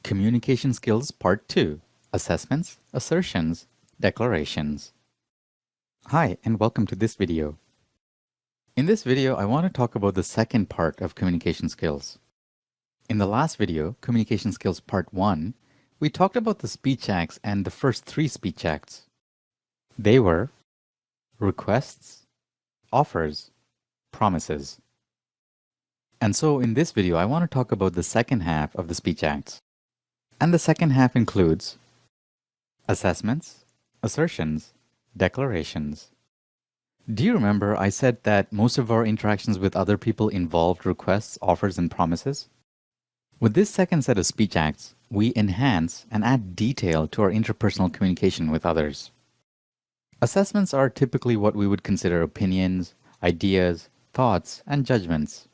Communication Skills Part 2: Assessments, Assertions, Declarations. Hi, and welcome to this video. In this video, I want to talk about the second part of communication skills. In the last video, Communication Skills Part 1, we talked about the speech acts and the first three speech acts. They were requests, offers, promises. And so in this video, I want to talk about the second half of the speech acts. And the second half includes assessments, assertions, declarations. Do you remember I said that most of our interactions with other people involved requests, offers, and promises? With this second set of speech acts, we enhance and add detail to our interpersonal communication with others. Assessments are typically what we would consider opinions, ideas, thoughts, and judgments.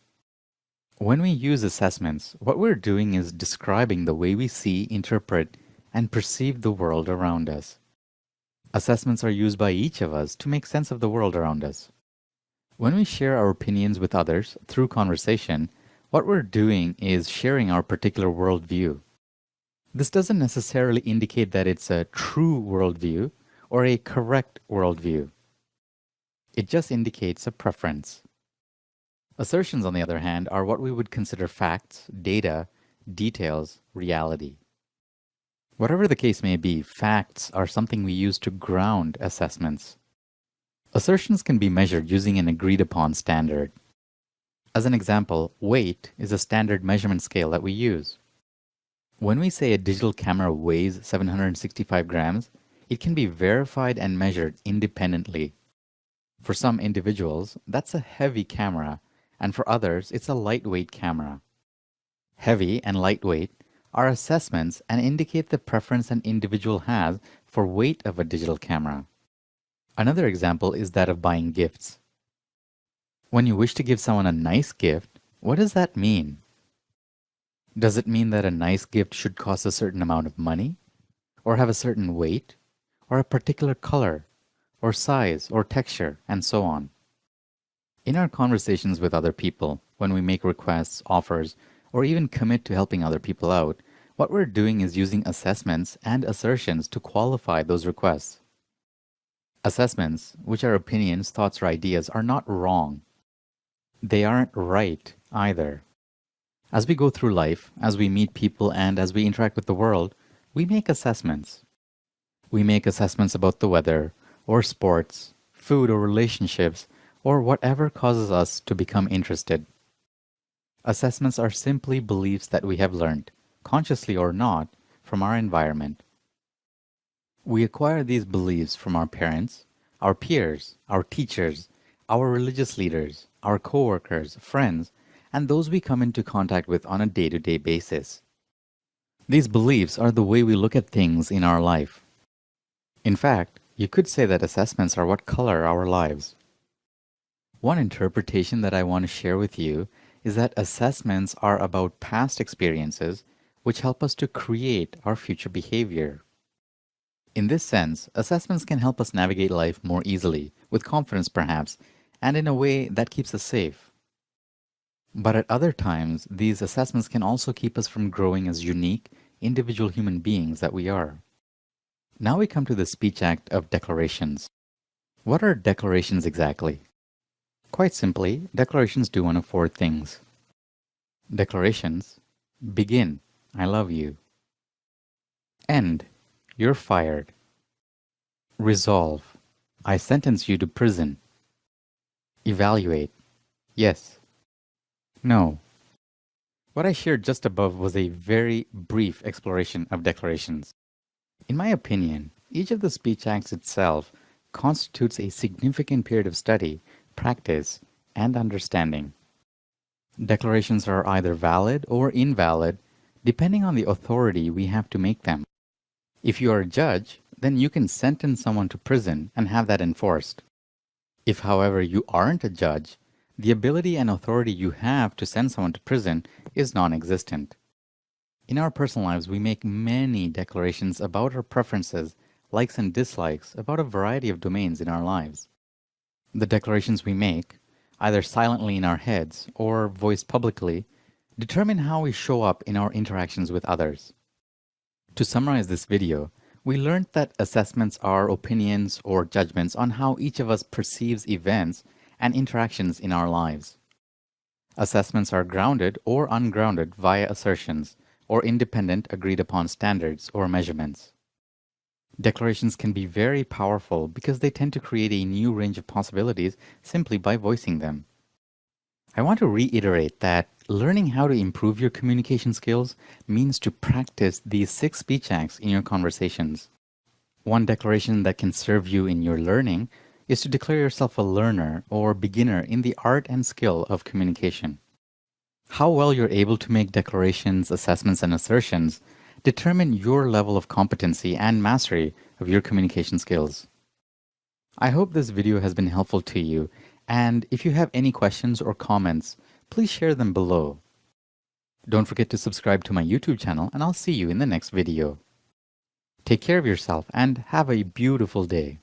When we use assessments, what we're doing is describing the way we see, interpret, and perceive the world around us. Assessments are used by each of us to make sense of the world around us. When we share our opinions with others through conversation, what we're doing is sharing our particular worldview. This doesn't necessarily indicate that it's a true worldview or a correct worldview. It just indicates a preference. Assertions, on the other hand, are what we would consider facts, data, details, reality. Whatever the case may be, facts are something we use to ground assessments. Assertions can be measured using an agreed-upon standard. As an example, weight is a standard measurement scale that we use. When we say a digital camera weighs 765 grams, it can be verified and measured independently. For some individuals, that's a heavy camera, and for others, it's a lightweight camera. Heavy and lightweight are assessments and indicate the preference an individual has for weight of a digital camera. Another example is that of buying gifts. When you wish to give someone a nice gift, what does that mean? Does it mean that a nice gift should cost a certain amount of money, or have a certain weight, or a particular color, or size, or texture, and so on? In our conversations with other people, when we make requests, offers, or even commit to helping other people out, what we're doing is using assessments and assertions to qualify those requests. Assessments, which are opinions, thoughts, or ideas, are not wrong. They aren't right either. As we go through life, as we meet people, and as we interact with the world, we make assessments. We make assessments about the weather, or sports, food, or relationships, or whatever causes us to become interested. Assessments are simply beliefs that we have learned, consciously or not, from our environment. We acquire these beliefs from our parents, our peers, our teachers, our religious leaders, our coworkers, friends, and those we come into contact with on a day-to-day basis. These beliefs are the way we look at things in our life. In fact, you could say that assessments are what color our lives. One interpretation that I want to share with you is that assessments are about past experiences which help us to create our future behavior. In this sense, assessments can help us navigate life more easily, with confidence perhaps, and in a way that keeps us safe. But at other times, these assessments can also keep us from growing as unique, individual human beings that we are. Now we come to the speech act of declarations. What are declarations exactly? Quite simply, declarations do one of four things. Declarations: begin, I love you. End, you're fired. Resolve, I sentence you to prison. Evaluate, yes, no. What I shared just above was a very brief exploration of declarations. In my opinion, each of the speech acts itself constitutes a significant period of study, practice, and understanding. Declarations are either valid or invalid, depending on the authority we have to make them. If you are a judge, then you can sentence someone to prison and have that enforced. If, however, you aren't a judge, the ability and authority you have to send someone to prison is non-existent. In our personal lives, we make many declarations about our preferences, likes and dislikes, about a variety of domains in our lives. The declarations we make, either silently in our heads or voiced publicly, determine how we show up in our interactions with others. To summarize this video, we learned that assessments are opinions or judgments on how each of us perceives events and interactions in our lives. Assessments are grounded or ungrounded via assertions or independent agreed upon standards or measurements. Declarations can be very powerful because they tend to create a new range of possibilities simply by voicing them. I want to reiterate that learning how to improve your communication skills means to practice these 6 speech acts in your conversations. One declaration that can serve you in your learning is to declare yourself a learner or beginner in the art and skill of communication. How well you're able to make declarations, assessments, and assertions determine your level of competency and mastery of your communication skills. I hope this video has been helpful to you, and if you have any questions or comments, please share them below. Don't forget to subscribe to my YouTube channel, and I'll see you in the next video. Take care of yourself and have a beautiful day.